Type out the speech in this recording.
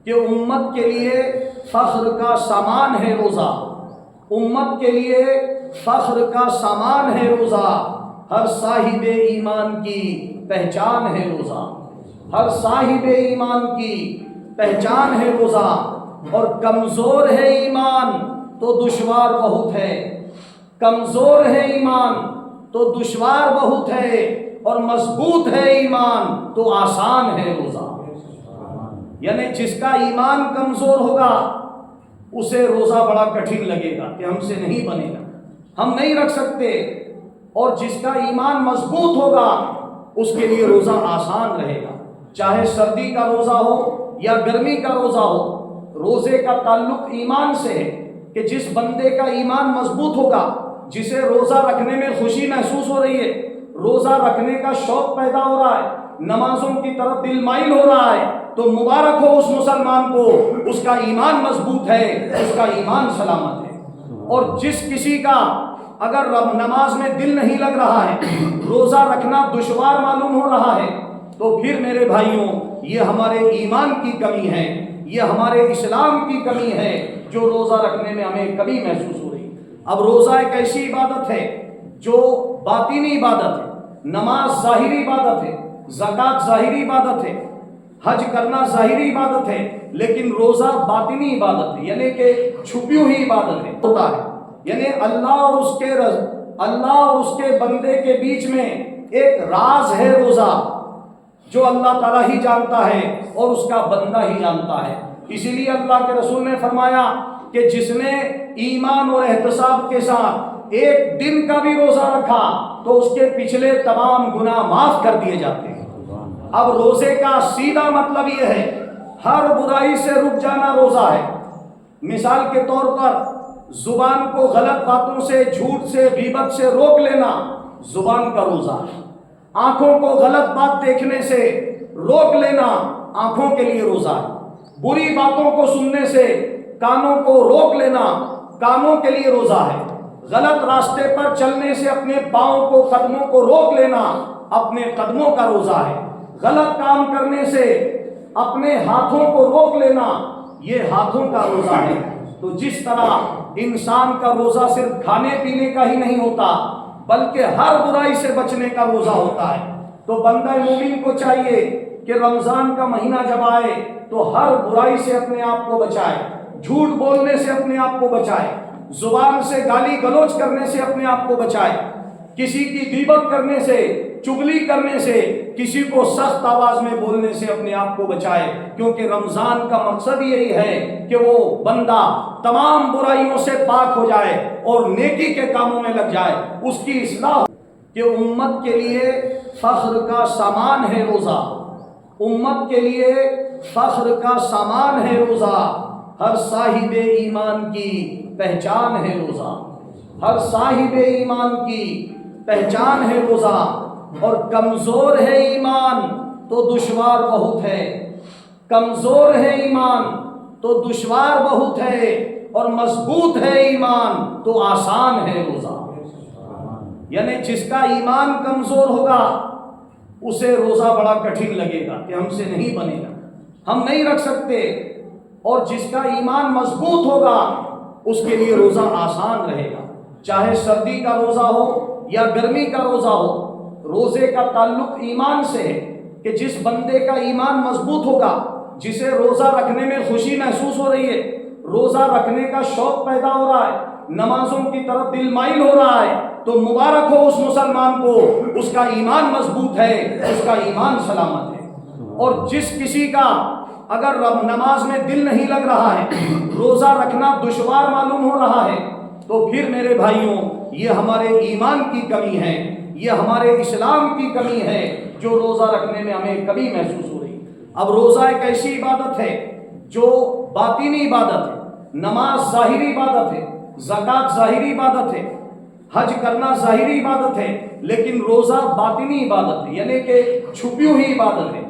کہ امت کے لیے فخر کا سامان ہے روزہ، امت کے لیے فخر کا سامان ہے روزہ، ہر صاحب ایمان کی پہچان ہے روزہ، ہر صاحب ایمان کی پہچان ہے روزہ، اور کمزور ہے ایمان تو دشوار بہت ہے، کمزور ہے ایمان تو دشوار بہت ہے، اور مضبوط ہے ایمان تو آسان ہے روزہ۔ یعنی جس کا ایمان کمزور ہوگا اسے روزہ بڑا کٹھن لگے گا کہ ہم سے نہیں بنے گا، ہم نہیں رکھ سکتے، اور جس کا ایمان مضبوط ہوگا اس کے لیے روزہ آسان رہے گا، چاہے سردی کا روزہ ہو یا گرمی کا روزہ ہو۔ روزے کا تعلق ایمان سے ہے کہ جس بندے کا ایمان مضبوط ہوگا، جسے روزہ رکھنے میں خوشی محسوس ہو رہی ہے، روزہ رکھنے کا شوق پیدا ہو رہا ہے، نمازوں کی طرف دل مائل ہو رہا ہے، تو مبارک ہو اس مسلمان کو، اس کا ایمان مضبوط ہے، اس کا ایمان سلامت ہے۔ اور جس کسی کا اگر نماز میں دل نہیں لگ رہا ہے، روزہ رکھنا دشوار معلوم ہو رہا ہے، تو پھر میرے بھائیوں یہ ہمارے ایمان کی کمی ہے، یہ ہمارے اسلام کی کمی ہے، جو روزہ رکھنے میں ہمیں کمی محسوس ہو رہی ہے۔ اب روزہ ایک ایسی عبادت ہے جو باطنی عبادت ہے، نماز ظاہری عبادت ہے، زکوٰۃ ظاہری عبادت ہے، حج کرنا ظاہری عبادت ہے، لیکن روزہ باطنی عبادت ہے، یعنی کہ چھپی ہوئی عبادت ہے، ہوتا ہے، یعنی اللہ اور اس کے بندے کے بیچ میں ایک راز ہے روزہ، جو اللہ تعالیٰ ہی جانتا ہے اور اس کا بندہ ہی جانتا ہے۔ اسی لیے اللہ کے رسول نے فرمایا کہ جس نے ایمان اور احتساب کے ساتھ ایک دن کا بھی روزہ رکھا تو اس کے پچھلے تمام گناہ معاف کر دیے جاتے ہیں۔ اب روزے کا سیدھا مطلب یہ ہے ہر برائی سے رک جانا روزہ ہے۔ مثال کے طور پر زبان کو غلط باتوں سے، جھوٹ سے، غیبت سے روک لینا زبان کا روزہ ہے۔ آنکھوں کو غلط بات دیکھنے سے روک لینا آنکھوں کے لیے روزہ ہے۔ بری باتوں کو سننے سے کانوں کو روک لینا کانوں کے لیے روزہ ہے۔ غلط راستے پر چلنے سے اپنے پاؤں کو، قدموں کو روک لینا اپنے قدموں کا روزہ ہے۔ غلط کام کرنے سے اپنے ہاتھوں کو روک لینا یہ ہاتھوں کا روزہ ہے۔ تو جس طرح انسان کا روزہ صرف کھانے پینے کا ہی نہیں ہوتا بلکہ ہر برائی سے بچنے کا روزہ ہوتا ہے، تو بندہ مومن کو چاہیے کہ رمضان کا مہینہ جب آئے تو ہر برائی سے اپنے آپ کو بچائے، جھوٹ بولنے سے اپنے آپ کو بچائے، زبان سے گالی گلوچ کرنے سے اپنے آپ کو بچائے، کسی کی غیبت کرنے سے، چغلی کرنے سے، کسی کو سخت آواز میں بولنے سے اپنے آپ کو بچائے، کیونکہ رمضان کا مقصد یہی ہے کہ وہ بندہ تمام برائیوں سے پاک ہو جائے اور نیکی کے کاموں میں لگ جائے، اس کی اصلاح ہو۔ کہ امت کے لیے فخر کا سامان ہے روزہ، امت کے لیے فخر کا سامان ہے روزہ، ہر صاحب ایمان کی پہچان ہے روزہ، ہر صاحب ایمان کی پہچان ہے روزہ، اور کمزور ہے ایمان تو دشوار بہت ہے، کمزور ہے ایمان تو دشوار بہت ہے، اور مضبوط ہے ایمان تو آسان ہے روزہ۔ یعنی جس کا ایمان کمزور ہوگا اسے روزہ بڑا کٹھن لگے گا کہ ہم سے نہیں بنے گا، ہم نہیں رکھ سکتے، اور جس کا ایمان مضبوط ہوگا اس کے لیے روزہ آسان رہے گا، چاہے سردی کا روزہ ہو یا گرمی کا روزہ ہو۔ روزے کا تعلق ایمان سے ہے کہ جس بندے کا ایمان مضبوط ہوگا، جسے روزہ رکھنے میں خوشی محسوس ہو رہی ہے، روزہ رکھنے کا شوق پیدا ہو رہا ہے، نمازوں کی طرف دل مائل ہو رہا ہے، تو مبارک ہو اس مسلمان کو، اس کا ایمان مضبوط ہے، اس کا ایمان سلامت ہے۔ اور جس کسی کا اگر نماز میں دل نہیں لگ رہا ہے، روزہ رکھنا دشوار معلوم ہو رہا ہے، تو پھر میرے بھائیوں یہ ہمارے ایمان کی کمی ہے، یہ ہمارے اسلام کی کمی ہے، جو روزہ رکھنے میں ہمیں کمی محسوس ہو رہی ہے۔ اب روزہ ایک ایسی عبادت ہے جو باطنی عبادت ہے، نماز ظاہری عبادت ہے، زکوٰۃ ظاہری عبادت ہے، حج کرنا ظاہری عبادت ہے، لیکن روزہ باطنی عبادت ہے، یعنی کہ چھپی ہوئی عبادت ہے۔